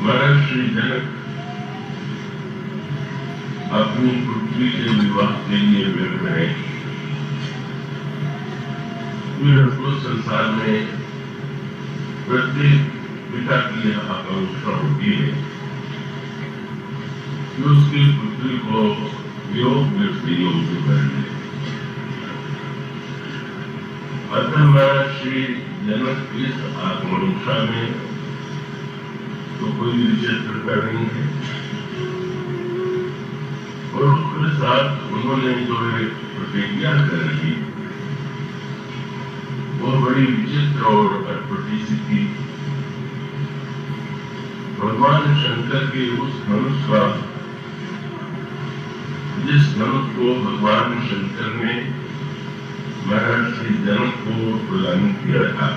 महर्षि जनक अपनी पुत्री के विवाह के लिए व्यग्र है। संसार में प्रत्येक पिता की यह आकांक्षा होती है कि उसकी पुत्री को योग्य से योग्य कर ले। अतः महर्षि जनक इस आकांक्षा में तो कोई विचित्रता नहीं है, और उसके साथ उन्होंने जो एक प्रतिज्ञा कर ली वो बड़ी विचित्र और अटपटी सी थी। भगवान शंकर के उस धनुष का, जिस धनुष को भगवान शंकर ने महर्षि जनक को प्रदान किया था,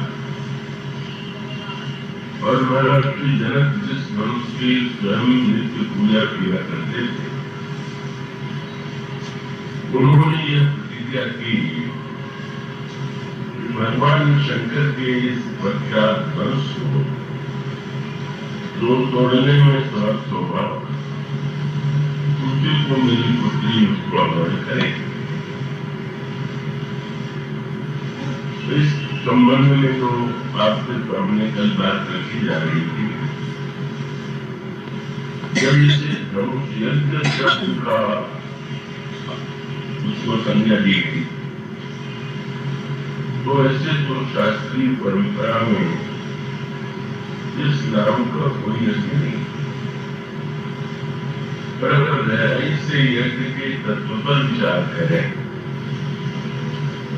और महर्षि जनक जिस धनुष की स्वयं नित्य पूजा किया करते थे, उन्होंने यह प्रतिज्ञा की कि भगवान शंकर के इस प्रख्यात धनुष को जो तोड़ने में समर्थ होगा उसी को मेरी पुत्री उसको अवॉइड करे। इस संबंध में तो आपके सामने कल बात रखी जा रही थी, जब इसे धनुष यज्ञ शब्द का उसको संज्ञा दी गई, तो ऐसे तो शास्त्रीय परंपरा में इस नाम का कोई अर्थ नहीं। पर अगर गहराई से यज्ञ के तत्व पर विचार करें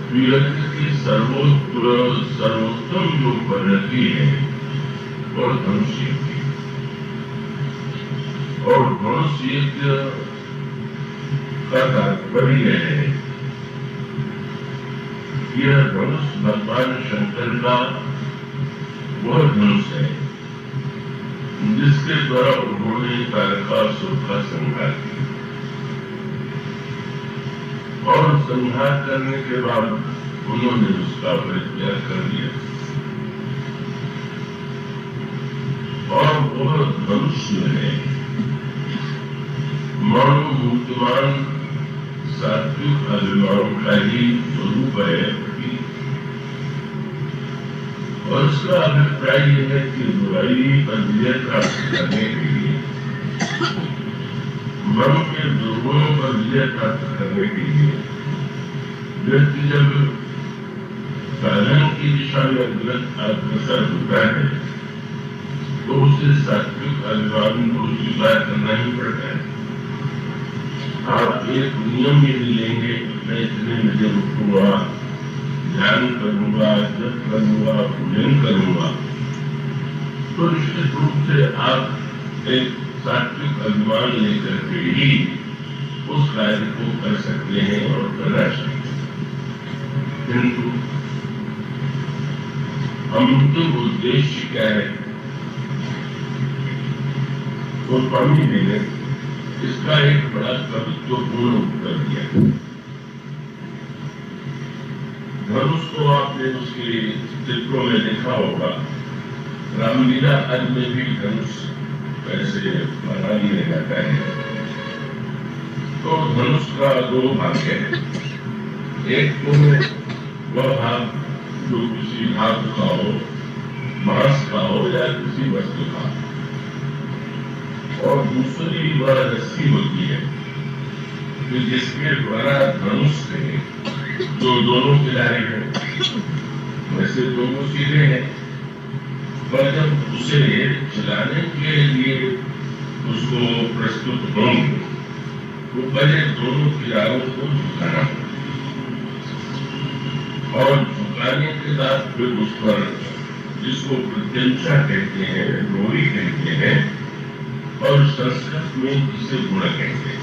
तो यज्ञ की सर्वोत्तम जो पद्धति है और धनुष यज्ञ, और धनुष यज्ञ का तात्पर्य है यह धनुष भगवान शंकर का वह धनुष है जिसके द्वारा उन्होंने तारकासुर का संहार किया, और संहार करने के बाद उन्होंने उसका परित्याग कर दिया, और वह धनुष है मानव मूर्तिमान सात्विक अभिमान का ही स्वरूप है। और उसका अभिप्राय यह है कि बुराई पर विजय प्राप्त करने के लिए, मन के दुर्गुणों पर विजय प्राप्त करने के लिए व्यक्ति जब साधन की दिशा में अग्रसर होता है तो उसे सात्विक अभिमान को स्वीकार करना ही पड़ता है। आप एक नियम यदि लेंगे, मैं इतने बजे उठूंगा, ध्यान करूंगा, जप करूंगा, पूजन करूंगा, तो निश्चित रूप से आप एक सात्विक अभिमान लेकर के ही उस कार्य को कर सकते हैं और करना सकते हैं। किंतु अंतिम उद्देश्य क्या है वो पानी देने, इसका एक बड़ा कवित्वपूर्ण उत्तर दिया। धनुष को आपने उसके चित्रों में देखा होगा, रामलीला आदि में भी धनुष कैसे बना लिया जाता है। तो धनुष का दो भाग है, एक तो वह भाग जो किसी धातु का हो, मांस का हो या किसी वस्तु का, और दूसरी वह रस्सी होती है कि जिसके द्वारा धनुष से जो दोनों किनारे हैं, वैसे दोनों सीधे हैं, पर जब उसे चलाने के लिए उसको प्रस्तुत होंगे तो पहले दोनों किनारों को झुकाना और झुकाने के बाद फिर उस पर, जिसको प्रत्यंचा कहते हैं, डोरी कहते हैं, और संस्कृत में इसे गुण कहते हैं।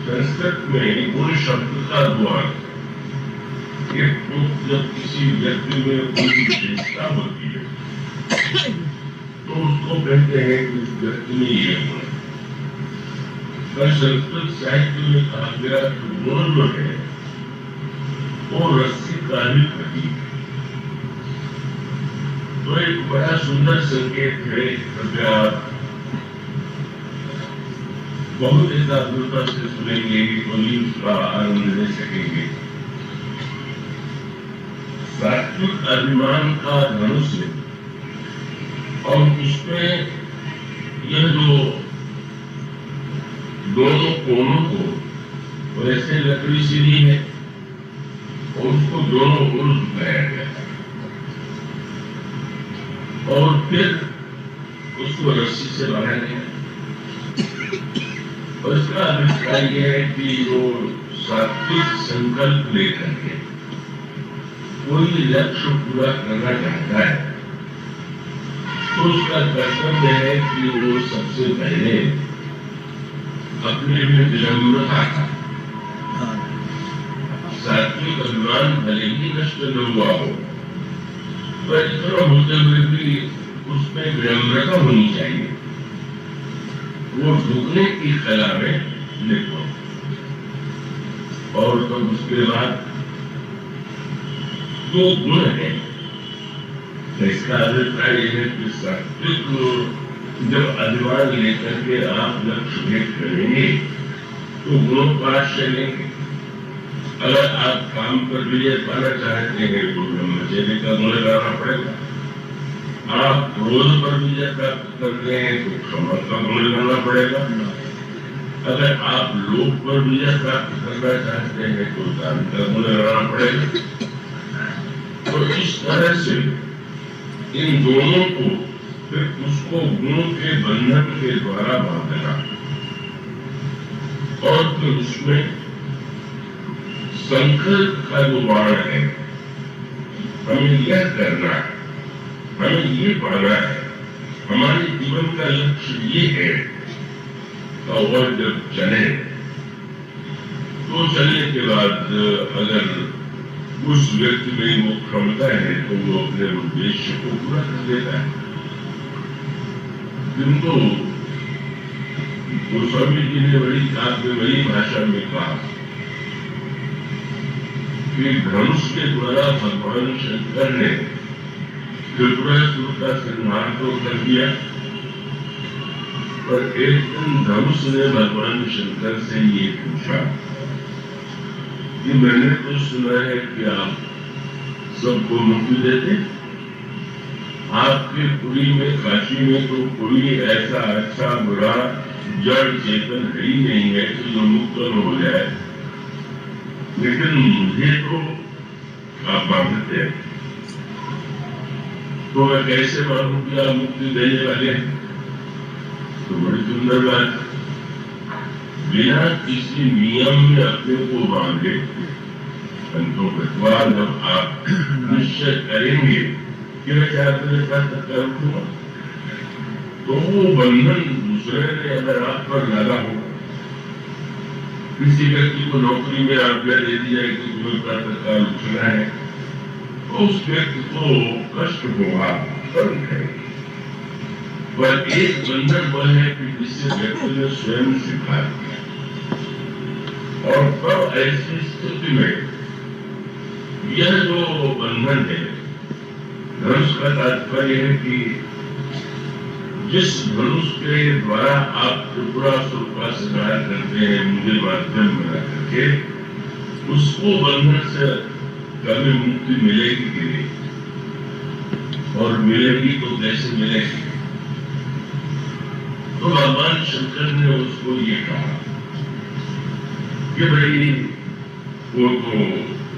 संस्कृत में गुण शब्द का दो अर्थ, एक तो जब किसी व्यक्ति में कोई विशेषता होती है तो उसको कहते हैं कि उस व्यक्ति में ये गुण है। पर संस्कृत साहित्य में कहा गया कि गुण जो है वो रस्सी का ही प्रतीक है। तो तो एक बड़ा सुंदर संकेत है। कृपया बहुत एकाग्रता से सुनेंगे तो ही उसका आनंद ले सकेंगे। सात्विक अभिमान का धनुष और उसमें यह जो दोनों कोनों को वैसे लकड़ी सीधी है और उसको दोनों ओर झुकाया गया और फिर उसको रस्सी से बांधा गया। और इसका अभिप्राय यह है कि वो सात्विक संकल्प लेकर के कोई लक्ष्य पूरा करना चाहता है तो उसका कर्तव्य है कि वो सबसे पहले अपने में विनम्रता का, सात्विक अभिमान भले ही नष्ट न हुआ हो पर इतना होते हुए भी उसमें विनम्रता होनी चाहिए। वो झुकने की कला में निपुण और तब उसके बाद दो गुण है। इसका अभिप्राय है कि सात्विक जब अभिमान लेकर के आप लक्ष्य भेद करेंगे तो गुणों का आश्रय लेंगे। अगर आप काम पर विजय पाना चाहते हैं तो ब्रह्मचर्य का गुण लगाना पड़ेगा। आप क्रोध पर विजय प्राप्त करते हैं तो क्षमा का गुण लगाना पड़ेगा। अगर आप लोभ पर विजय प्राप्त करना चाहते हैं तो दान का गुण लगाना पड़ेगा। तो इस तरह से इन दोनों को फिर उसको गुणों के बंधन के द्वारा बांधना और फिर उसमें संकल्प का जो बाण है, हमें यह करना है, हमें ये पाना है, हमारे जीवन का लक्ष्य ये है। और जब चले तो चलने के बाद अगर उस व्यक्ति में वो क्षमता है तो वो अपने उद्देश्य को पूरा कर लेता है। किंतु गोस्वामी जी ने बड़ी काव्यमयी भाषा में कहा कि धनुष के द्वारा भगवान शंकर ने त्रिपुरासुर का संहार तो कर दिया पर एक दिन धनुष ने भगवान शंकर से ये पूछा कि मैंने तो सुना है कि आप सबको मुक्ति देते, आपकी पुरी में काशी में तो कोई ऐसा अच्छा बुरा जड़ चेतन है ही नहीं है कि जो मुक्त हो जाए, लेकिन मुझे तो आप बांधते हैं तो मैं कैसे मानूं कि आप मुक्ति देने वाले हैं। तो बड़ी सुंदर बात, बिना किसी नियम में अपने को बांधे जब आप निश्चय करेंगे कि मैं क्या करूंगा तो वो बंधन दूसरे ने अगर आप पर लगा हो, किसी व्यक्ति को नौकरी में आज्ञा दे दी जाए कि तुम्हें प्रातःकाल उठना है तो उस व्यक्ति को कष्ट होगा पर एक बंधन वह है कि जिससे व्यक्ति ने स्वयं सिखा दिया। और तब ऐसी स्थिति में यह जो बंधन है, धनुष का तात्पर्य है कि जिस धनुष के द्वारा आप त्रिपुरासुर का संहार करते हैं मुझे माध्यम बना करके, उसको बंधन से कभी मुक्ति मिलेगी कि नहीं, और मिलेगी तो कैसे मिलेगी। तो भगवान शंकर ने उसको ये कहा कि भाई वो तो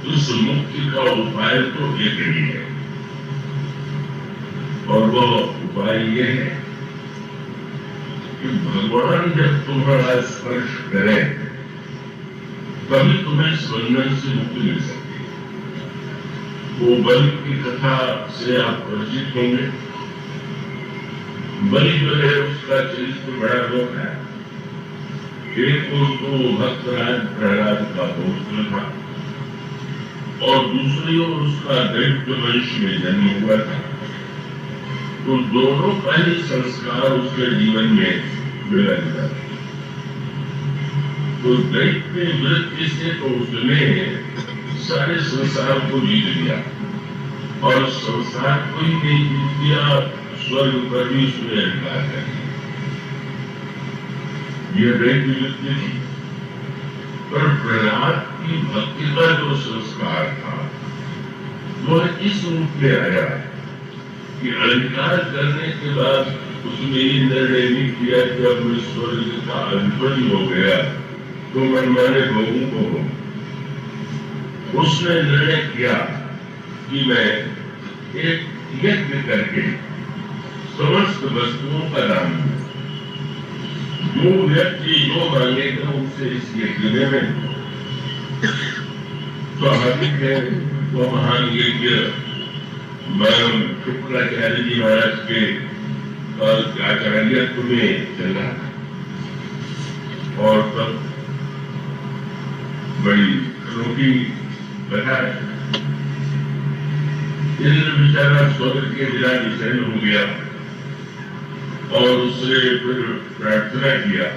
उस मुक्ति का उपाय तो एक ही है और वह उपाय ये है कि भगवान जब तुम्हारा स्पर्श करे तभी तुम्हें इस बंधन से मुक्ति मिल सकती है। वो बलि की कथा से आप परिचित होंगे। बलि जो है उसका चरित्र बड़ा लोक है। एक तो भक्तराज प्रहलाद का पौत्र था और दूसरी ओर उसका दैत्य वंश में जन्म हुआ था। तो दोनों का ही संस्कार उसके जीवन में मिला था। तो दैत्य वृत्ति से तो उसने सारे संसार को जीत लिया और संसार कोई नहीं जीत गया, स्वर्ग पर भी उसने अधिकार कर दिया। यह दैत्य युद्ध थी, पर प्रहलाद की भक्ति का जो संस्कार था वह इस रूप में आया कि अधिकार करने के बाद उसने ये निर्णय नहीं किया कि अब मैं स्वर्ग का अधिपति हो गया तो मनमाने भोगों को हो। उसने निर्णय किया कि मैं एक यज्ञ करके समस्त वस्तुओं का दान दूं। जो व्यक्ति जो मांगेगा उसे इस यज्ञ में स्वाभाविक है। वो महान यज्ञ शुक्राचार्य जी महाराज के आचार्यत्व में चला और तब बड़ी अनोखी कथा है। इंद्र बेचारा स्वर्ग के बिना विषय हो गया और उससे फिर प्रार्थना किया।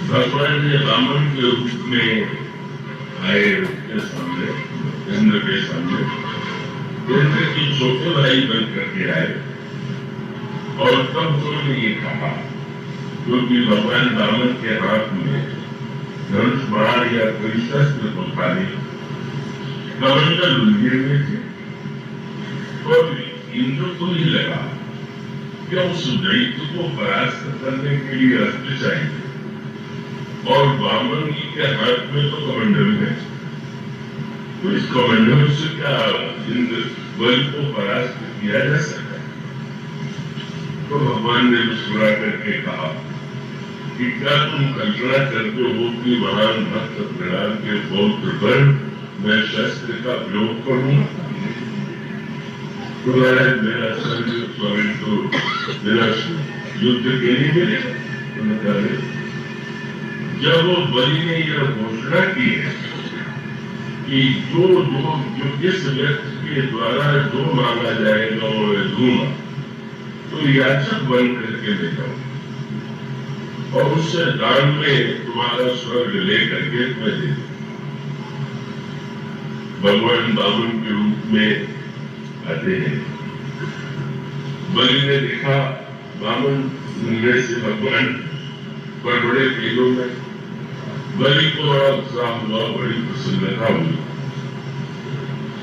भगवान ने वामन के रूप में आए उसके सामने, इंद्र के सामने, इंद्र की छोटे भाई बन करके आए और तब उन्होंने ये कहा, क्योंकि भगवान वामन के हाथ में धनुष बाण या कोई शस्त्र तो था नहीं, कमंडल गिर में थे, तो इंद्र को ही लगा कि उस दैत्य को परास्त करने के लिए अस्त्र चाहिए और वामन जी के हाथ में तो कमंडल है, तो इस कमंडल से क्या इंद्र बल को परास्त किया जा सकता है। तो भगवान ने मुस्कुरा करके कहा कि क्या तुम कल्पना करते हो कि महान भक्त प्रहलाद के पौत्र पर मैं शस्त्र का प्रयोग करूंगा? तो मेरा शरीर स्वामी तो मेरा युद्ध के लिए मिलेगा। जब वो बलि ने यह घोषणा की है कि जो जिस व्यक्ति के द्वारा जो मांगा जाएगा वो मैं दूंगा, तो याचक बन करके ले जाओ और उससे दान में तुम्हारा स्वर्ग लेकर के मैं दे दूं। भगवान वामन के रूप में आते हैं। बलि ने देखा वामन में से भगवान पर बड़े तेजों में, बलि को बड़ा उत्साह हुआ, बड़ी प्रसन्नता हुई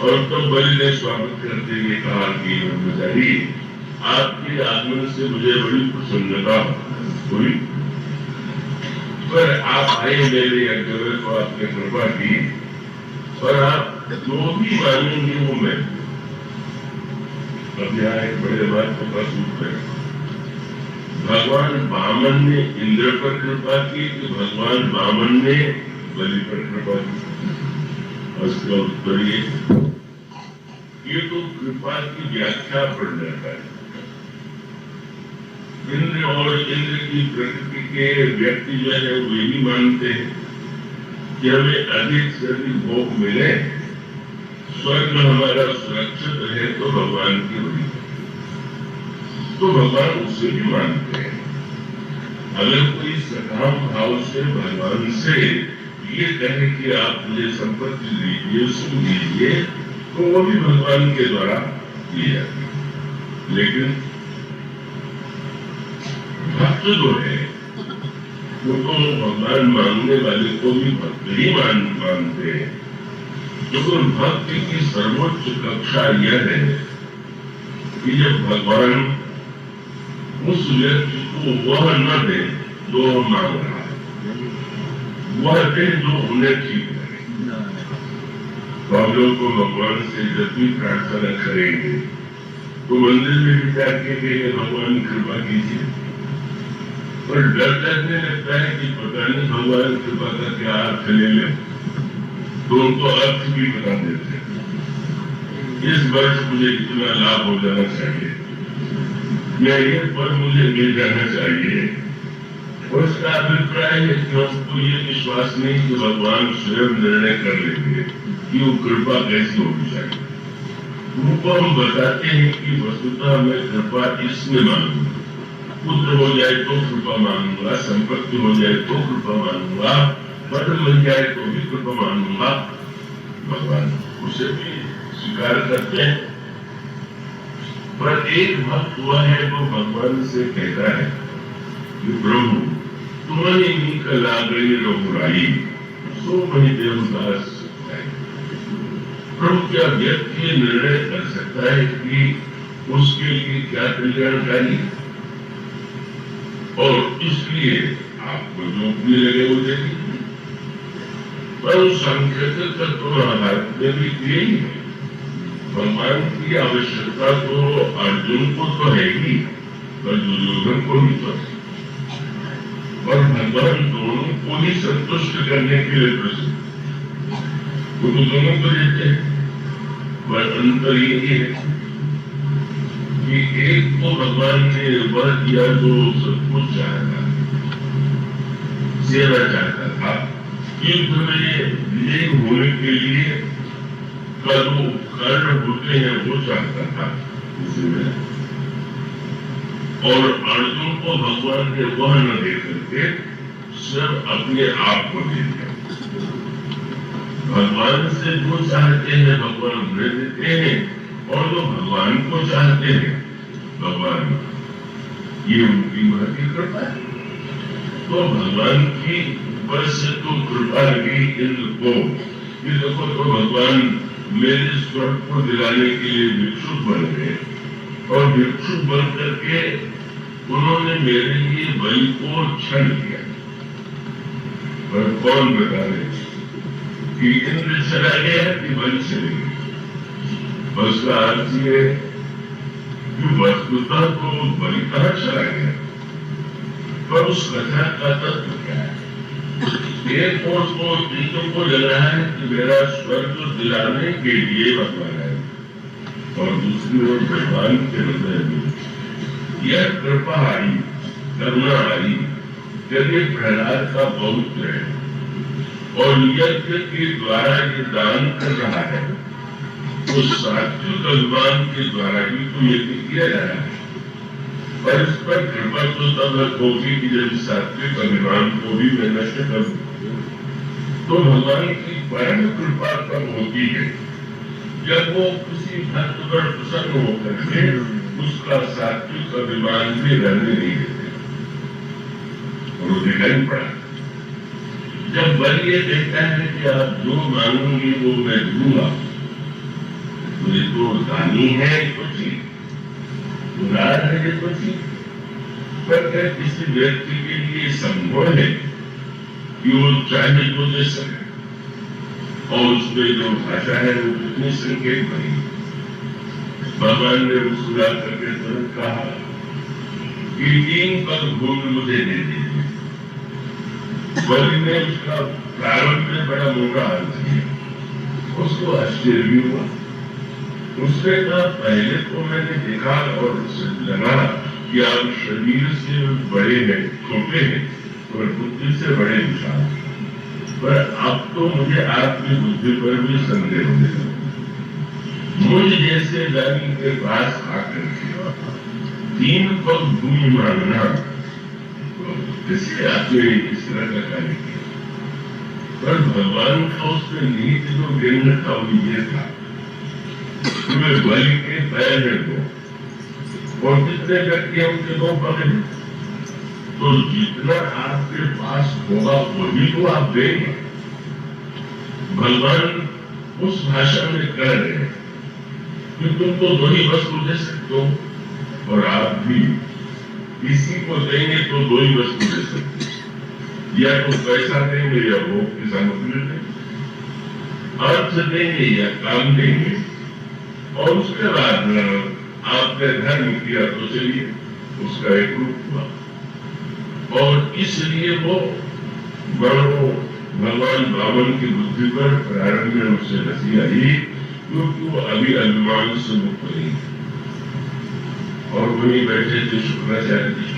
और तब बलि ने स्वागत करते हुए कहा कि ब्रह्मचारी, आपके आगमन से मुझे बड़ी प्रसन्नता हुई, पर आप आए मेरे यज्ञ में तो आपने कृपा की और आप जो भी मांगेंगे वो मैं। अब यहाँ एक बड़े बात का सूत्र है, भगवान वामन ने इंद्र पर कृपा की कि भगवान वामन ने बलि पर कृपा की? उसका उत्तर ये तो कृपा की व्याख्या पर जाता है। इंद्र और इंद्र की प्रकृति के व्यक्ति जो है वो यही मानते हैं कि हमें अधिक से अधिक भोग मिले, स्वर्ग हमारा सुरक्षित रहे तो भगवान की वही, तो भगवान उसे भी मानते हैं। अगर कोई सकाम भाव से भगवान से ये कहे कि आप मुझे संपत्ति दीजिए, सुख दीजिए, तो वो भी भगवान के द्वारा दी जाती है। लेकिन भक्त जो है वो तो भगवान मांगने वाले को भी भक्त ही मानते हैं। क्योंकि भक्ति की सर्वोच्च कक्षा यह है कि जब भगवान उस व्यक्ति को वह न दे जो मांग रहा है, वह दे जो उन्हें ठीक लगे। तो हम लोग को भगवान से जब भी प्रार्थना करेंगे तो मंदिर में भी जाके कहेंगे भगवान कृपा कीजिए, और डर लगने लगता है कि पता नहीं भगवान कृपा का क्या अर्थ ले ले, तो उनको अर्थ भी बता देते हैं। इस वर्ष मुझे इतना लाभ हो जाना चाहिए या ये पर मुझे मिल जाना चाहिए। उसका अभिप्राय है कि हमको ये विश्वास नहीं कि भगवान स्वयं निर्णय कर लेंगे कि वो कृपा कैसी होनी चाहिए। उनको हम बताते हैं कि वस्तुतः मैं कृपा इसमें मांगूंगा, पुत्र हो जाए तो कृपा मांगूंगा, संपत्ति हो जाए तो कृपा मांगूंगा, पद मिल जाए तो भी कृपा मांगूंगा। भगवान उसे भी स्वीकार करते हैं। पर एक भक्त हुआ है वो भगवान से कहता है कि प्रभु तुम्हारी नीक लागणी रघुराई सो मही देवदास। प्रभु क्या व्यक्ति निर्णय कर सकता है कि उसके लिए क्या कल्याणकारी, और इसलिए आपको जो भी लगे वो दे दीजिए। पर सांख्यिक तत्व महाभारत में भी यही है। भगवान की आवश्यकता तो अर्जुन को तो है ही, पर दुर्योधन को भी तो है। और भगवान दोनों को ही संतुष्ट करने के लिए प्रसिद्ध, वो तो दोनों को देते हैं। पर अंतर ये है कि एक को भगवान ने वह दिया जो सब कुछ चाहता, सेवा चाहता था, युद्ध में विजयी होने के लिए जो कर्ण होते हैं वो चाहता था इसमें। और अर्जुन को भगवान ने वह न दे करके सब अपने आप को दे दिया। भगवान से जो चाहते हैं भगवान उन्हें देते हैं, और जो भगवान को चाहते हैं भगवान, ये उनकी महती कृपा है। तो भगवान की ऊपर से तो कृपा लगी इंद्र को, ये देखो तो भगवान मेरे स्वर्ग को दिलाने के लिए भिक्षुक बन गए, और भिक्षुक बन करके उन्होंने मेरे लिए बलि को क्षण किया। पर कौन बता रहे कि इंद्र चला गया कि बलि चले गए? बस का अर्थ ये कि वस्तुतः तो बलि कहाँ चला गया, पर उस कथा का तत्व क्या है? एक और को तीनों को लग रहा है कि मेरा स्वर्ग दिलाने के लिए भगवान है, और दूसरी ओर भगवान के हृदय में यह कृपा आई, करुणा आई, यदि प्रहलाद का पौत्र है और यज्ञ के द्वारा ये दान कर रहा है, तो सात्विक अभिमान के द्वारा ही तो यज्ञ किया जा रहा है। और इस पर कृपा तो तब होगी कि जब सात्विक अभिमान को भी मैं नष्ट कर दूं। तो भगवान की परम कृपा कब होती है? जब वो किसी भक्त पर प्रसन्न होकर के उसका सात्विक अभिमान भी रहने नहीं देते। और वो दिखाई पड़ा जब बलि ये कहता है कि आप जो मांगोगे वो मैं दूंगा, तो ये तो दानी है, तो ठीक, उदार है, ये तो ठीक। पर क्या किसी व्यक्ति के लिए संभव है कि वो चाहे तो दे सके? और उसमें जो भाषा है वो कितनी संकेत बनी। भगवान ने मुस्कुरा करके तुरंत कहा कि 3 पग भूमि मुझे दे दीजिए। बलि ने उसका प्रारंभ में बड़ा मोटा हाल किया, उसको आश्चर्य भी हुआ। उसने कहा पहले तो मैंने देखा और लगा कि आप शरीर से बड़े हैं, छोटे हैं, और बुद्धि से बड़े विशाल, पर अब तो मुझे आपकी बुद्धि पर भी संदेह होने लगा। मुझ जैसे दानी के पास आकर के 3 पग भूमि मांगना, किसी आपने इस तरह का कार्य किया? पर भगवान का उसमें निहित जो व्यंग था वो ये था, तुम्हें बलि के पैर में दो, और जितने व्यक्ति उनके 2 पग हैं, तो जितना आपके पास होगा वही तो आप देंगे। भगवान उस भाषा में कह रहे हैं कि तुम तो 2 ही वस्तु दे सकते हो, और आप भी किसी को देंगे तो 2 ही वस्तु दे सकते, या तो पैसा देंगे या भोग की सामग्री देंगे, अर्थ देंगे या काम देंगे, और उसके बाद आपने धर्म किया तो चलिए उसका एक रूप हुआ। और इसलिए वो भगवान रावण की बुद्धि पर प्रारंभ में उससे हंसी आई, क्योंकि वो अभी अभिमान से मुक्त नहीं। और वहीं बैठे थे शुक्राचार्य जी,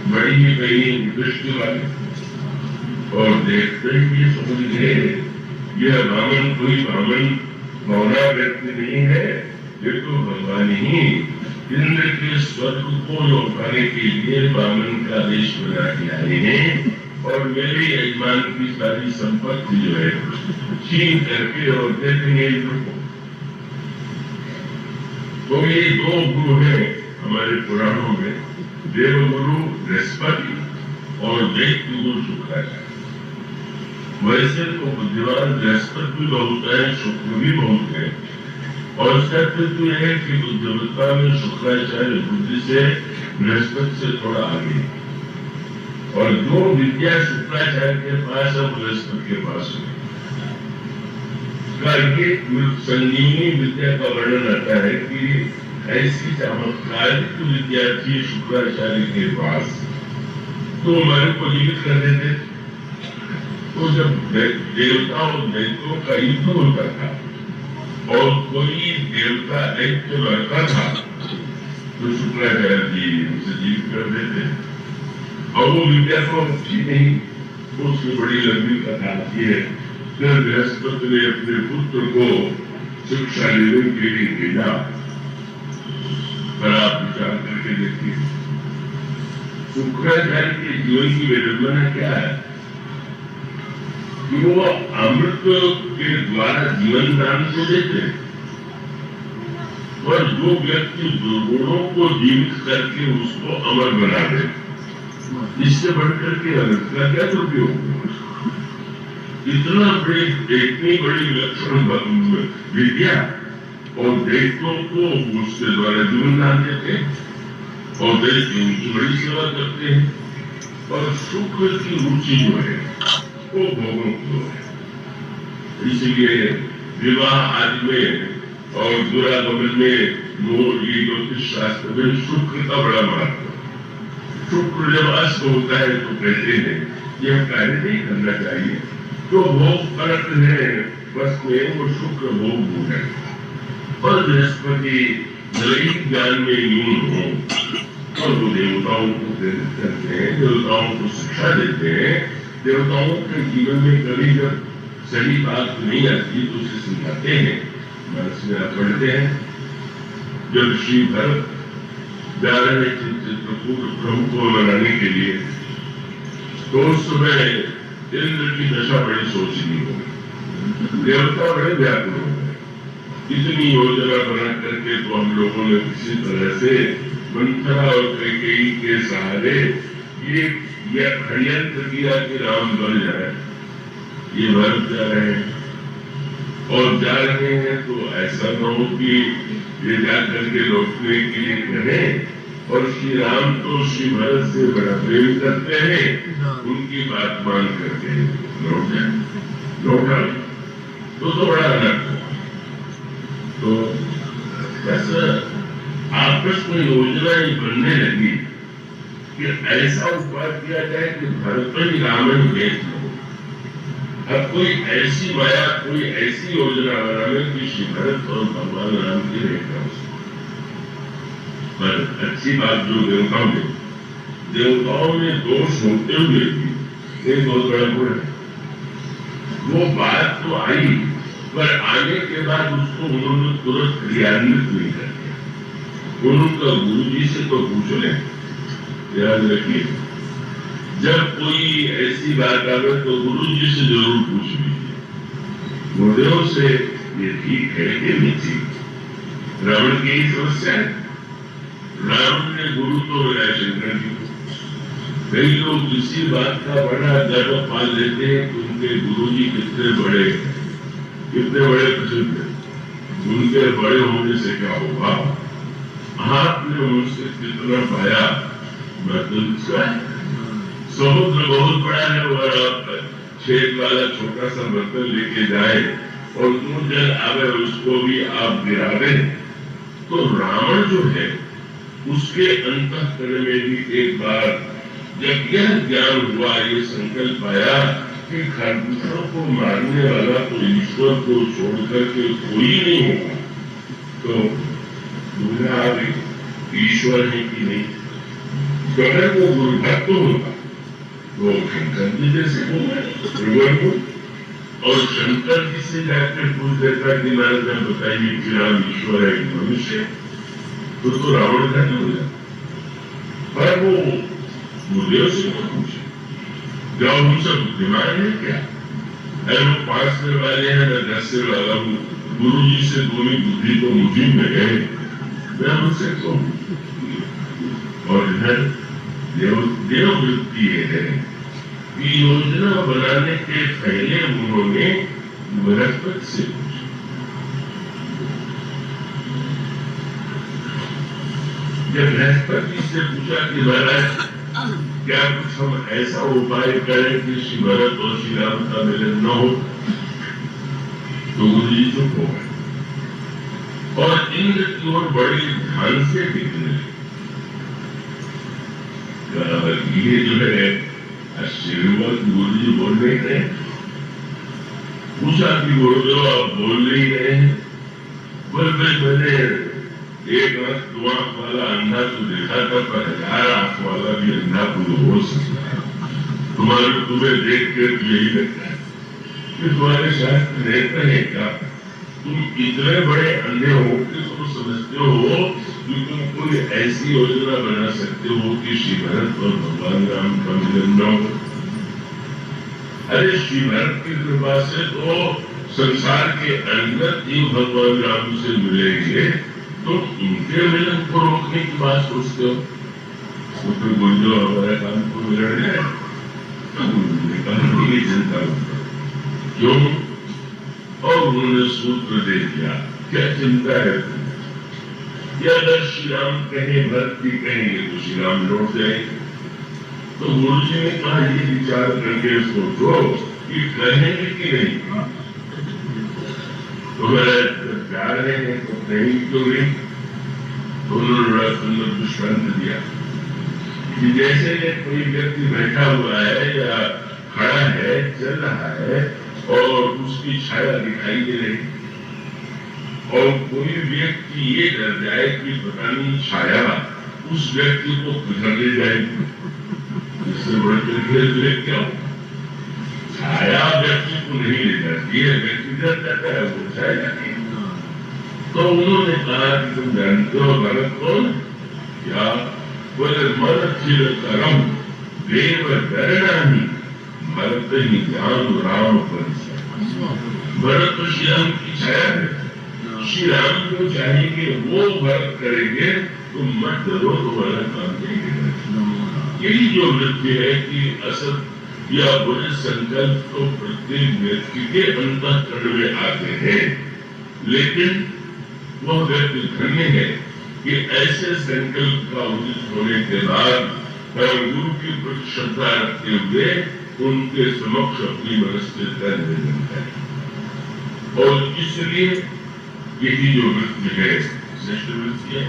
बड़ी ही बड़ी दृष्टि वाले, और देखते ही ये समझ गए यह रावण कोई रावण मौना व्यक्ति नहीं है, ये तो भगवान ही इंद्र के स्वर्ग को लौटाने के लिए वामन का देश बना के आए हैं, और मेरे यजमान की सारी संपत्ति जो है छीन करके और दे देंगे इंद्र को। तो ये दो गुरु हैं हमारे पुराणों में, देवगुरु बृहस्पति और दैत्य गुरु शुक्राचार्य। वैसे तो बुद्धिमान बृहस्पति भी बहुत है, शुक्र भी बहुत है, और सत्य तो यह है कि बुद्धिमत्ता में शुक्राचार्य बुद्धि से बृहस्पति से थोड़ा आगे, और जो विद्या शुक्राचार्य के पास है बृहस्पति के पास है। ये संजीवनी विद्या का वर्णन आता है कि ऐसी चमत्कारिक विद्या थी शुक्राचार्य के पास, तो हमारे को जीवित कर देते। तो जब देवता और दैत्यों का युद्ध होता था और कोई देवता दैत्य लड़ता था तो शुक्राचार्य जी उसे जीवित कर देते। और वो विद्या तो अच्छी नहीं, उसकी बड़ी लंबी कथा आती है। फिर बृहस्पति ने अपने पुत्र को शिक्षा लेने के लिए भेजा। पर आप विचार करके देखिए, शुक्राचार्य के जीवन की विडंबना क्या है कि वो अमृत के द्वारा जीवन दान को देते हैं, और जो व्यक्ति दुर्गुणों को जीवित करके उसको अमर बना दे, इससे बढ़कर के अमृत का क्या उपयोग? इतना इतनी बड़ी लक्षण विद्या, और दैत्यों को उसके द्वारा जीवन दान देते हैं, और दैत्य उनकी बड़ी सेवा करते हैं। और शुक्र की रुचि जो है वो भोगों को है। इसलिए विवाह आदि में और दुरागमन में ज्योतिष शास्त्र में शुक्र का बड़ा महत्व। शुक्र जब अस्त होता है तो कहते हैं यह कार्य नहीं करना चाहिए, जो भोग फलक है बस में वो शुक्र भोग है। और बृहस्पति नैतिक ज्ञान में न्यून हो और वो देवताओं को प्रेरित करते हैं, देवताओं को शिक्षा देते हैं। देवताओं के जीवन में कभी जब सही बात नहीं आती तो उसे समझाते हैं। मनस में आप पढ़ते हैं, जब श्री भरत जा रहे चित्रकूट प्रभु को मनाने के लिए, तो उस समय इंद्र की दशा बड़ी सोचनी हो गई। देवता बड़े व्याकुल हो गए, इतनी योजना बना करके तो हम लोगों ने किसी तरह से मंथरा और कैकेयी के सहारे ये षड्यंत्र किया कि राम बन जाए। ये भरत जा रहे हैं, और जा रहे हैं तो ऐसा न हो कि ये जाकर के लौटने के लिए कहें, और श्री राम तो श्री भरत से बड़ा प्रेम करते हैं, उनकी बात मान करके लौट जाए, लौटा तो बड़ा अलग हो। तो ऐसा आपस में योजना ही बनने लगी कि ऐसा उपाय किया जाए कि भरत ही रावण देख लो। अब कोई ऐसी माया, कोई ऐसी योजना बनाने की श्री भरत और भगवान राम की रेखा। पर अच्छी बात जो देवताओं में दोष होते हुए भी एक बहुत बड़ा गुण है। वो बात तो आई, पर आने के बाद उसको उन्होंने तुरंत क्रियान्वित नहीं कर दिया। उनका गुरु जी से तो पूछ लें, याद रखिए, जब कोई ऐसी बात आवे तो गुरु जी से जरूर पूछ लीजिए, गुरुदेव से ये ठीक है कि नहीं ठीक। रावण की ही समस्या है। रावण ने गुरु तो मिला शंकर जी को। कई लोग किसी बात का बड़ा गर्व पाल लेते हैं कि उनके गुरु जी कितने बड़े प्रसिद्ध हैं, उनके बड़े होने से क्या होगा, आपने उनसे कितना पाया। समुद्र बहुत बड़ा है, और छेद वाला छोटा सा बर्तन लेके जाए और जो जल आवे उसको भी आप गिरा दें। तो रावण जो है उसके अंतःकरण में भी एक बार जब यह ज्ञान हुआ, ये संकल्प आया कि खरगोशों को मारने वाला तो ईश्वर को छोड़कर के कोई नहीं होगा, तो दूसरा आप ईश्वर है कि नहीं। तो अगर वो गुरु भक्त होगा तो शंकर जी जैसे होगा, और शंकर जी से जाकर पूछ देता कि महाराज बताइए कि राम ईश्वर है कि मनुष्य, तो रावण का नहीं हो जाता। पर वो गुरुदेव से क्यों पूछे, जब उनसे बुद्धिमान है क्या? अरे वो 5 सिर वाले हैं न 10 सिर वाला हूँ, गुरु जी से दोनों बुद्धि तो मुझी में है, मैं उनसे क्यों? और इधर देववृत्ति है कि योजना बनाने के पहले उन्होंने बृहस्पति से पूछा। जब बृहस्पति से पूछा कि महाराज क्या कुछ हम ऐसा उपाय करें कि श्री भरत और श्री राम का मिलन न हो, तो गुरु जी चुप हो गए और इंद्र की ओर बड़ी ध्यान से देखने लगे। ये जो है आशीर्वाद गुरु जी बोल नहीं रहे, पूछा कि गुरुदेव आप बोल नहीं रहे हैं? बोल भाई मैंने एक आंख वाला अंधा तो देखा था, पर 1000 आंख वाला भी अंधा तो हो सकता है। तुम्हें देख कर यही लगता है कि तुम्हारे शास्त्र रहते हैं क्या? तुम इतने बड़े अंधे हो कि तुम समझते हो कि तुम कोई ऐसी योजना बना सकते हो कि श्री भरत और भगवान राम का मिलन न हो? अरे श्री भरत की कृपा से तो संसार के अंदर ही भगवान राम से मिलेंगे, तो उनके मिलन को रोकने की बात सोचते हो? तो फिर गुंजो हमारा काम को बिगड़ जाए। कहा चिंता क्यों? और उन्होंने सूत्र दे दिया, क्या चिंता है तुम्हें? या अगर श्री राम कहे भरत भी कहेंगे तो श्री राम लौट जाएंगे। तो गुरु जी ने कहा ये विचार करके सोचो कि कहेंगे कि नहीं। तो मेरा प्यार है तो कहीं क्यों नहीं? तो उन्होंने बड़ा सुंदर दृष्टांत दिया कि जैसे कोई व्यक्ति बैठा हुआ है या खड़ा है, चल रहा है और उसकी छाया दिखाई दे रही, और कोई व्यक्ति ये डर जाए कि पता नहीं छाया उस व्यक्ति को किधर ले जाएगी, इससे बड़े क्या हो? छाया व्यक्ति को नहीं ले जाती है, व्यक्ति डर जाता है, वो छाया जाती है। तो उन्होंने कहा कि तुम जानते हो भरत कौन? क्या? बोले मन चिर करम देव डरना ही भरत ही ज्ञान राम पर। भरत तो श्री राम की छाया है, श्री राम को चाहेंगे वो भरत करेंगे, तो मत डरो, तुम्हारा काम नहीं। यही जो वृत्ति है कि असत या बुरे संकल्प तो प्रत्येक व्यक्ति के अंतःकरण में आते हैं, लेकिन वह व्यक्ति धन्य है कि ऐसे संकल्प का उदित होने के बाद गुरु की प्रति श्रद्धा रखते हुए उनके समक्ष अपनी मनस्थिति निवेदन करें। और इसलिए यही जो वृत्ति है श्रेष्ठ वृत्ति है।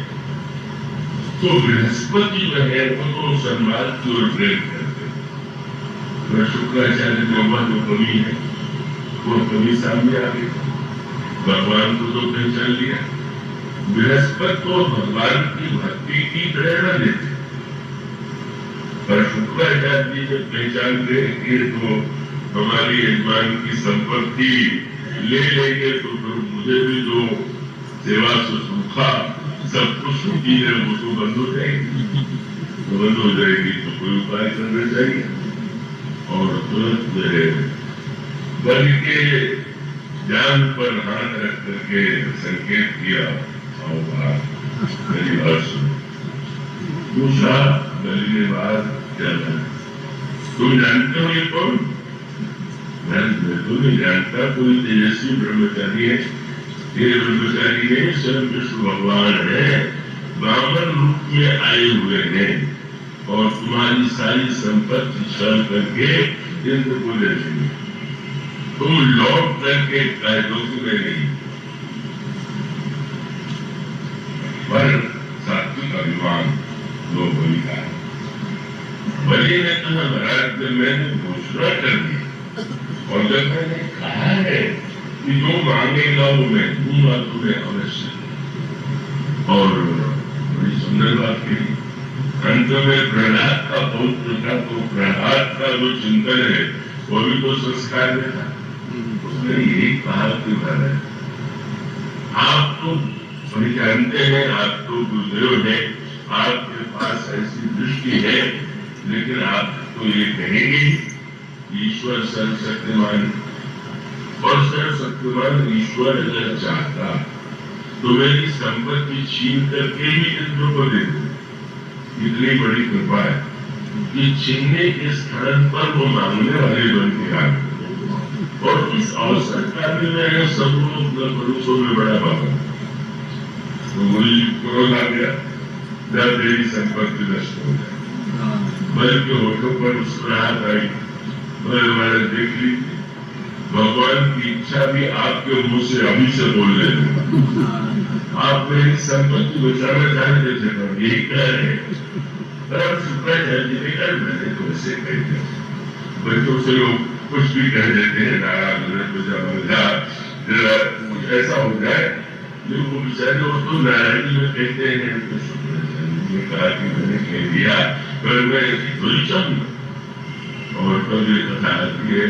तो बृहस्पति जो है वो तो संवाद की ओर प्रेरित करते हैं। शुक्राचार्य में वह जो कमी है वो कमी सामने आ गई, भगवान को तो पहचान लिया। बृहस्पति तो भगवान की भक्ति की प्रेरणा देते, पर शुक्राचार्य जी जब पहचान गए कि तो हमारी यजमान की संपत्ति ले लेंगे तो फिर मुझे भी जो सेवा सुखा सब कुछ छुट्टी है वो तो बंद हो जाएगी, तो बंद हो जाएगी तो कोई उपाय करना चाहिए। और तुरंत बल के जान पर हाथ रख करके संकेत किया, आओ बाहर, मेरी बात सुनो। दूसरा बलि ने बात क्या है, तुम जानते हो ये कौन? मैं तो नहीं जानता, कोई तेजस्वी ब्रह्मचारी है। ये ब्रह्मचारी है, स्वयं विष्णु भगवान है, ब्राह्मण रूप में आए हुए हैं और तुम्हारी सारी संपत्ति छल करके इंद्र को ले लेंगे। तुम लौट करके कह दो कि मैं नहीं। पर सात्विक अभिमान दो बलि का है। बलि ने कहा महाराज जब मैंने घोषणा कर दी और जब मैंने कहा है कि जो मांगेगा वो मैं दूंगा तुम्हें अवश्य। और बड़ी सुंदर बात कही। अंत में प्रहलाद का पौत्र था, तो प्रहलाद का जो चिंतन है वो भी तो संस्कार में था। उसने यही कहा कि महाराज आप तो सभी जानते हैं, आप तो गुरुदेव है, आपके पास ऐसी दृष्टि है, लेकिन आप तो ये कहेंगे ईश्वर सर्वशक्तिमान, और सर्वशक्तिमान ईश्वर अगर चाहता तो मेरी संपत्ति छीन करके ही इंद्र को दे दे। इतनी बड़ी कृपा है कि छीनने के स्थान पर वो मांगने वाले बन के आ गए। और इस अवसर का भी मैं सब लोग पुरुषों में बड़ा बाबा, तो मुझे क्रोध आ गया, जब मेरी संपत्ति नष्ट हो जाए। बल्कि होठों पर मुस्कुराहट आई, मैंने देख ली भगवान की इच्छा भी आपके मुंह से अभी से बोल रहे थे। आप मेरी संपत्ति बचाना चाहते थे, पर यही कह रहे शुक्राचार्य जी ने कहा मैंने तो ऐसे कह दिया। बच्चों से लोग कुछ भी कह देते हैं, ऐसा हो जाए, लेकिन वो बेचारे उसको नारायणी में कहते हैं तो शुक्राचार्य जी ने कहा कि मैंने कह दिया, पर मैं थोड़ी चाहूंगा। और तब ये कथा आती है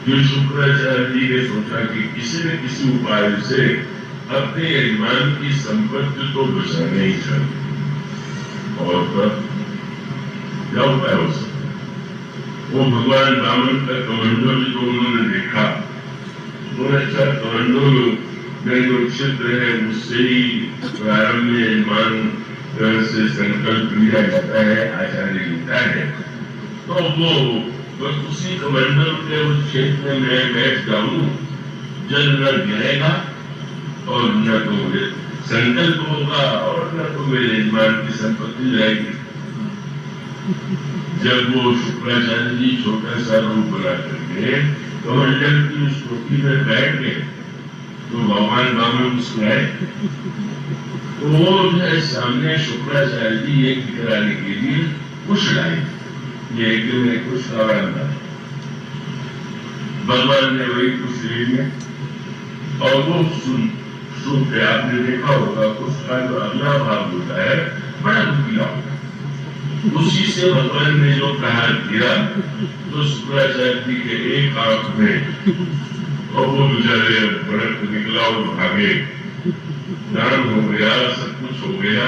कि शुक्राचार्य जी ने सोचा कि किसी न किसी उपाय से अपने यजमान की संपत्ति तो बचाना ही चाहिए। और तब क्या उपाय हो सकता है? वो भगवान वामन का कमंडल जो उन्होंने देखा, उन्होंने अच्छा कमंडल में जो छिद्र है उससे ही प्रारंभ में यजमान से संकल्प लिया जाता है, आचार्य लिखता है। तो वो बस उसी कमंडल के उस क्षेत्र में मैं बैठ जाऊं, जल न गिरेगा और न तो संकल्प होगा और न तो मेरे यजमान की संपत्ति जाएगी। जब वो शुक्राचार्य जी छोटा सा रूप बना करके कमंडल की उस टोपी में बैठ गए, तो भगवान वामन मुस्कुराए। तो वो जो है सामने शुक्राचार्य जी एक कराने के लिए कुछ लाए, ये कि मैं कुछ लगा, भगवान ने वही कुछ ले लिया। और वो सुन के आपने देखा होगा उसका जो अगला भाग होता है बड़ा दुखिला होता है। उसी से भगवान ने जो प्रहार किया तो शुक्राचार्य जी के एक आंख में और वो बेचारे भड़क निकला और भागे, दान हो गया, सब कुछ हो गया।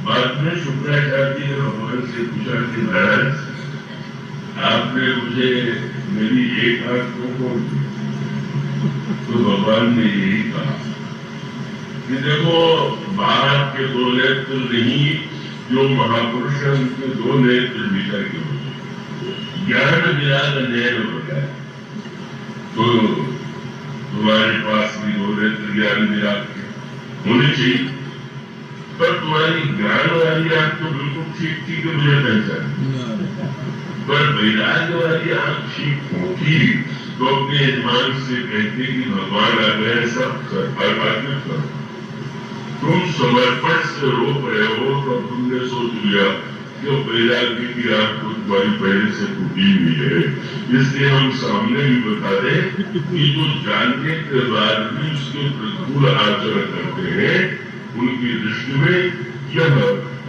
बाद में शुक्राचार्य जी ने भगवान से पूछा कि महाराज आपने मुझे मेरी एक आंख को खोल दी। तो भगवान ने यही कहा कि देखो बाहर के दो नेत्र नहीं, जो महापुरुष है उनके दो नेत्र भीतर के होते, ज्ञान विराग नैन होता है। तो तुम्हारे पास भी दो नेत्र ज्ञान विराग के होने चाहिए, पर तुम्हारी ज्ञान वाली आंख तो बिल्कुल ठीक थी कि मुझे पहचान, पर वैराग्य वाली आंख ठीक होती तो अपने यजमान से कहते कि भगवान आ गए, सब बात करो। तुम समर्पण से रोक रहे हो तो तुमने सोच लिया कि वैराग्य की आंख तो तुम्हारी पहले से टूटी हुई है, इसलिए हम सामने भी बता दें कि जो जानने के बाद भी उसके प्रतिकूल आचरण करते हैं, उनकी दृष्टि में यह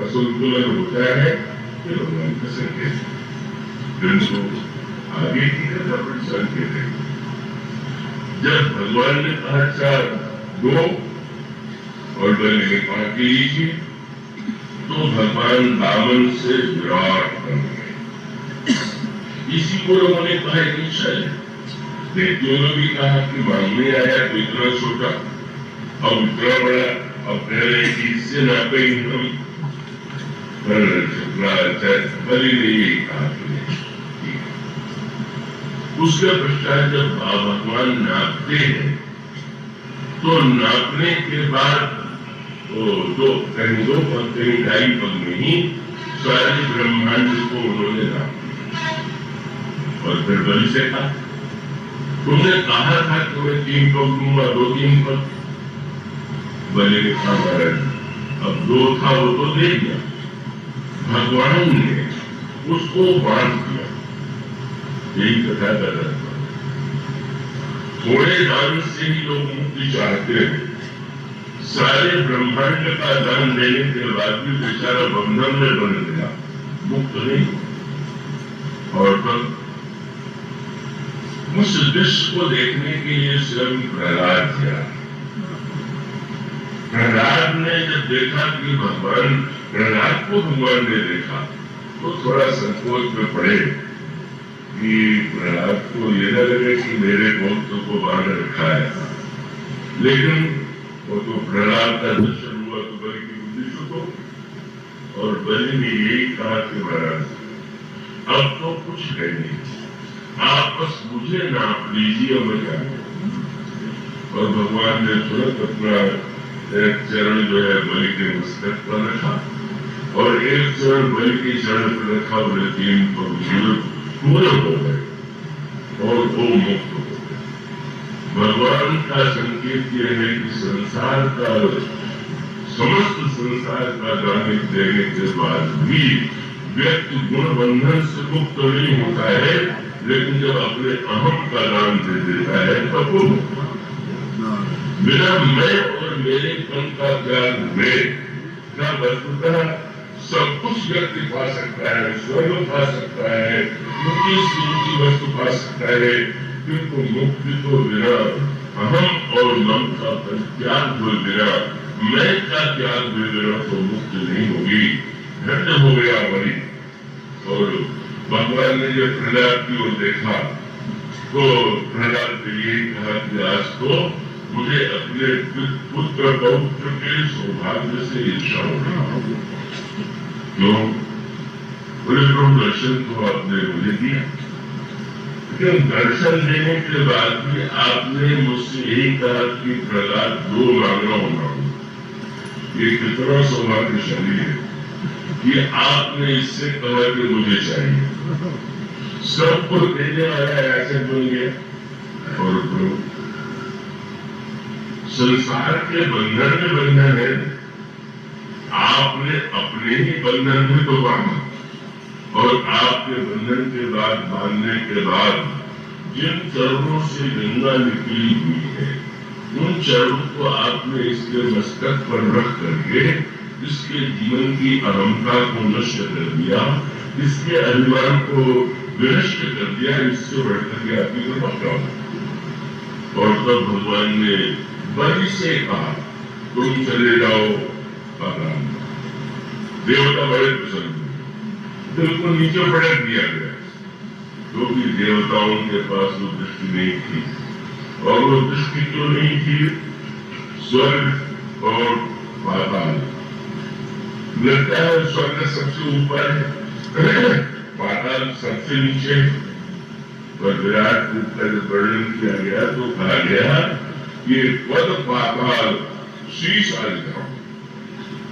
असंतुलन होता है कि भगवान का संकेत आगे की कथा पर संकेत है। जब भगवान ने कहा चार दो और मैंने कहा कि तो भगवान वामन से विराट बन गए। इसी को लोगों ने कहा कि शायद देवताओं ने भी कहा कि मांगने आया तो इतना छोटा अब इतना बड़ा, अब कह रहे कि इससे नापे हम, पर शुक्राचार्य ने यही कहा। उसके पश्चात जब भगवान नापते हैं तो नापने के बाद दो कहीं दो पद कहीं ढाई पद में ही सारे ब्रह्मांड को उन्होंने नाप दिया। और फिर बलि से कहा तुमने कहा था कि मैं 3 पद दूंगा, 2-3 पद। बलि ने कहा महाराज अब 2 था वो तो दे दिया। भगवान ने उसको बांट दिया। यही कथा कर रहा था। थोड़े दान से ही लोग मुक्ति चाहते हैं, सारे ब्रह्मांड का दान देने के बाद भी बेचारा बंधन में बन गया, मुक्त नहीं। और तब उस दृश्य को देखने के लिए स्वयं प्रहलाद गया। प्रहलाद ने जब देखा कि भगवान, प्रहलाद को भगवान ने देखा तो थोड़ा संकोच में पड़े कि प्रहलाद को ये न लगे कि मेरे भक्त को बांध रखा है। लेकिन वो तो प्रहलाद का दर्शन हुआ तो बलि की बुद्धि शुद्ध हो, और बलि ने यही कहा कि महाराज अब तो कुछ है नहीं, आप बस मुझे नाप लीजिए मैं जाऊँ। और भगवान ने तुरंत अपना एक चरण जो है बलि के मस्तक पर रखा और एक चरण बलि के चरण पर रखा, बोले तीन पूरे हो गए और वो मुक्त हो गए। भगवान का संकेत यह है कि संसार का समस्त संसार का दान देने के बाद भी व्यक्ति गुण बंधन से मुक्त नहीं होता है, लेकिन जब अपने अहम का दान दे देता है तब वो बिना मैं और मेरे पन का त्याग में न वस्तुतः सब कुछ व्यक्ति पा सकता है, स्वर्ग पा सकता है, ऊंची से ऊंची वस्तु पा सकता है, किंतु मुक्ति तो बिना अहम और मम का त्याग हुए बिना, मैं का त्याग हुए बिना तो मुक्ति नहीं होगी। धन्य हो गया बलि। और भगवान ने जब प्रहलाद की ओर देखा तो प्रहलाद ने यही कहा कि आज तो मुझे अपने पुत्र पौत्र के सौभाग्य से ईर्षा हो रहा। क्यों? बोले प्रभु दर्शन तो आपने मुझे दिया, लेकिन दर्शन देने के बाद भी आपने मुझसे यही कहा कि प्रहलाद दो मांगना होगा। ये कितना सौभाग्यशाली है कि आपने इससे कहा कि मुझे चाहिए, सबको देने वाला ऐसे बन गया। और प्रभु संसार के बंधन में बंधन है, आपने अपने ही बंधन में तो बांधा, और आपके बंधन के बाद बांधने के बाद जिन चरणों से गंगा निकली हुई है, उन चरणों को आपने इसके मस्तक पर रख करके इसके जीवन की अहंता को नष्ट कर दिया, इसके अभिमान को विनष्ट कर दिया। इससे बढ़कर के आपकी कृपा प्राप्त। और तब भगवान ने बलि से कहा तुम चले जाओ पाताल। देवता बड़े प्रसन्न हुए, दिल को नीचे पटक दिया गया, क्योंकि देवताओं के पास वो दृष्टि नहीं थी। और वो दृष्टि क्यों नहीं थी? स्वर्ग और पाताल, लगता है स्वर्ग सबसे ऊपर है, पाताल सबसे नीचे। पर विराट रूप का जब वर्णन किया गया तो कहा गया ये पद पाताल शीश आलिका,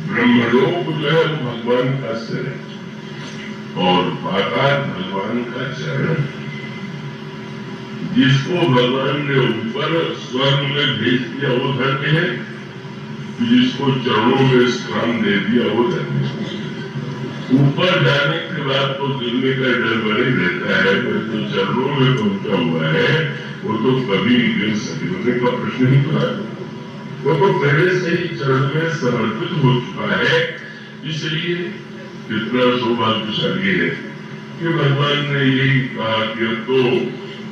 ब्रह्मलोक जो है वो भगवान का सिर है और पाताल भगवान का चरण। जिसको भगवान ने ऊपर स्वर्ग में भेज दिया वो धन्य है, जिसको चरणों में स्थान दे दिया वो धन्य है। ऊपर जाने के बाद तो गिरने का डर बने रहता है, पर जो चरणों में पहुंचा हुआ है वो तो कभी गिर सके होने का प्रश्न ही तो है। वो तो पहले से ही चरण में समर्पित हो चुका है। इसलिए कितना सौभाग्यशाली है कि भगवान ने यही कहा कि तो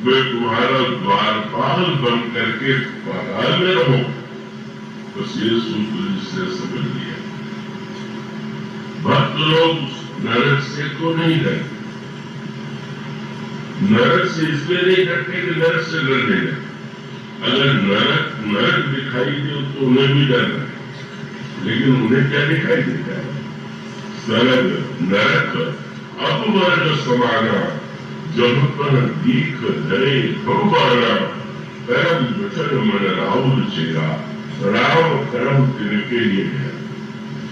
मैं तुम्हारा द्वारपाल बन करके पाताल में रहो। बस ये सूत्र जिससे समझ लिया। भक्त लोग नरक से तो नहीं डरते, नरक से इसलिए नहीं डरते कि नरक से डरने लगे। अगर नरक दिखाई दे तो उन्हें भी डर है, लेकिन उन्हें क्या दिखाई देता है? सरग नरक अपवर्ग समाना, जब पर दीख धरे भगवाना, परम वचन मन राहुल चेरा, राम कर्म तिनके लिए है।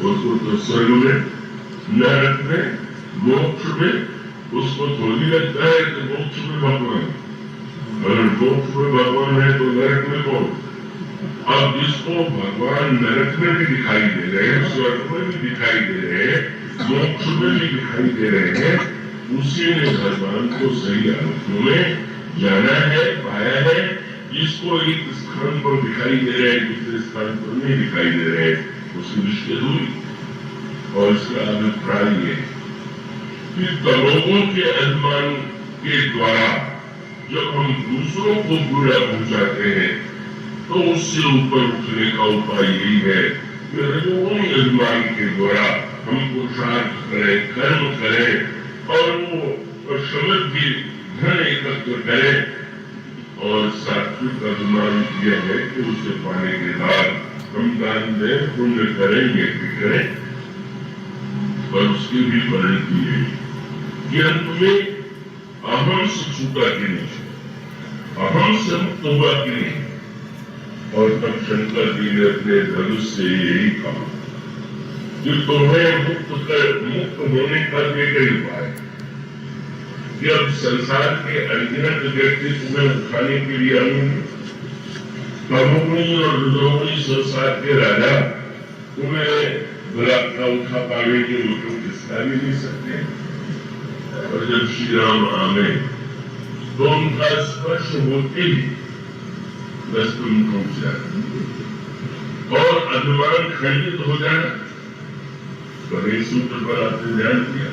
उसको तो स्वर्ग में, नरक में, मोक्ष में उसको थोड़ी लगता है कि मोक्ष में भगवान, अगर मोक्ष में भगवान है तो नरक में कौन? अब जिसको भगवान नरक में भी दिखाई दे रहे हैं, स्वर्ग में भी दिखाई दे रहे हैं, मोक्ष में भी दिखाई दे रहे हैं, उसी ने भगवान को सही अर्थों में जाना है, पाया है। जिसको एक स्थान पर दिखाई दे रहे हैं, दूसरे स्थान पर नहीं दिखाई दे रहे हैं, उसकी दृष्टि हुई। और इसका अभिप्राय ये कि लोगों के अभिमान के द्वारा जब हम दूसरों को बुरा पहुंचाते हैं तो उससे ऊपर उठने का उपाय यही है कि रजोगुणी अभिमान के द्वारा हम पुरुषार्थ करें, कर्म करें और वो समृद्धि धन एकत्र करें। और सात्विक अभिमान यह है कि उसे पाने के बाद हम दान में पुण्य करेंगे कि करें, पर उसकी भी परिणति है कि अंत में अहम से छूटा कि नहीं, अहम से मुक्त हुआ कि नहीं। और तब शंकर जी ने अपने धनुष से यही कहा कि तुम्हें मुक्त होने का एक ही उपाय है कि अब संसार के अनगिनत व्यक्ति तुम्हें उठाने के लिए आएंगे, तमोगुणी और रजोगुणी संसार के राजा तुम्हें बुलाता उठा पाएंगे, वो तुम किसका भी नहीं सकते। और जब श्री राम आए तो उनका स्पर्श होते ही बस तुम टूट जाए और अभिमान खंडित हो जाए। तो इस सूत्र पर आपने ध्यान दिया,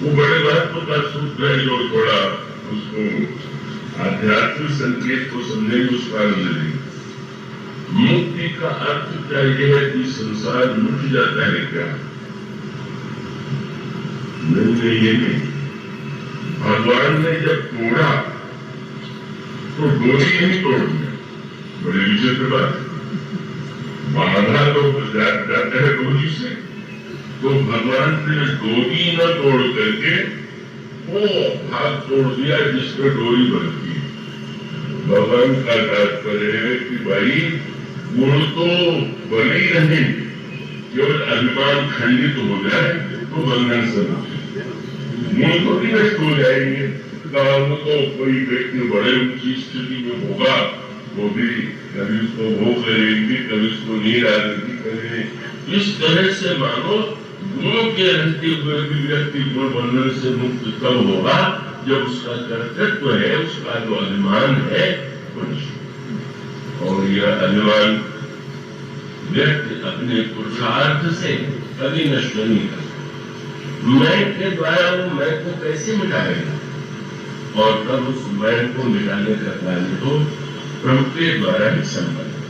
वो बड़े महत्व का सूत्र है जो थोड़ा उसको आध्यात्मिक संकेत को समझने में उसका आनंद लेंगे। मुक्ति का अर्थ क्या यह है कि संसार मिट जाता है क्या? नहीं, ये नहीं। भगवान ने जब तोड़ा तो डोरी नहीं तोड़ दिया, बड़ी विचित्र बात। बाधा तो जाता है डोरी से, तो भगवान ने डोरी न तोड़ करके वो भाग तोड़ दिया जिस पर डोरी बनती है। भगवान का तात्पर्य है कि भाई गुण तो बने ही रहेंगे, केवल अभिमान खंडित हो जाए तो बंधन से गुण तो भी नष्ट हो जाएंगे। वो तो कोई व्यक्ति बड़े ऊंची स्थिति में होगा, वो भी कभी उसको भोग करेंगे, कभी उसको नींद आदि करेंगे। इस तरह से मानो गुणों के रहते हुए भी व्यक्ति गुण बंधन से मुक्त तब होगा जब उसका कर्तव्य है, उसका जो अभिमान है वो नष्ट। और यह अभिमान व्यक्ति अपने पुरुषार्थ से कभी नष्ट नहीं कर। मैं के द्वारा वो मैं को कैसे मिटाएगा? और तब उस मैं को मिटाने का कार्य तो प्रभु के द्वारा ही संभव है।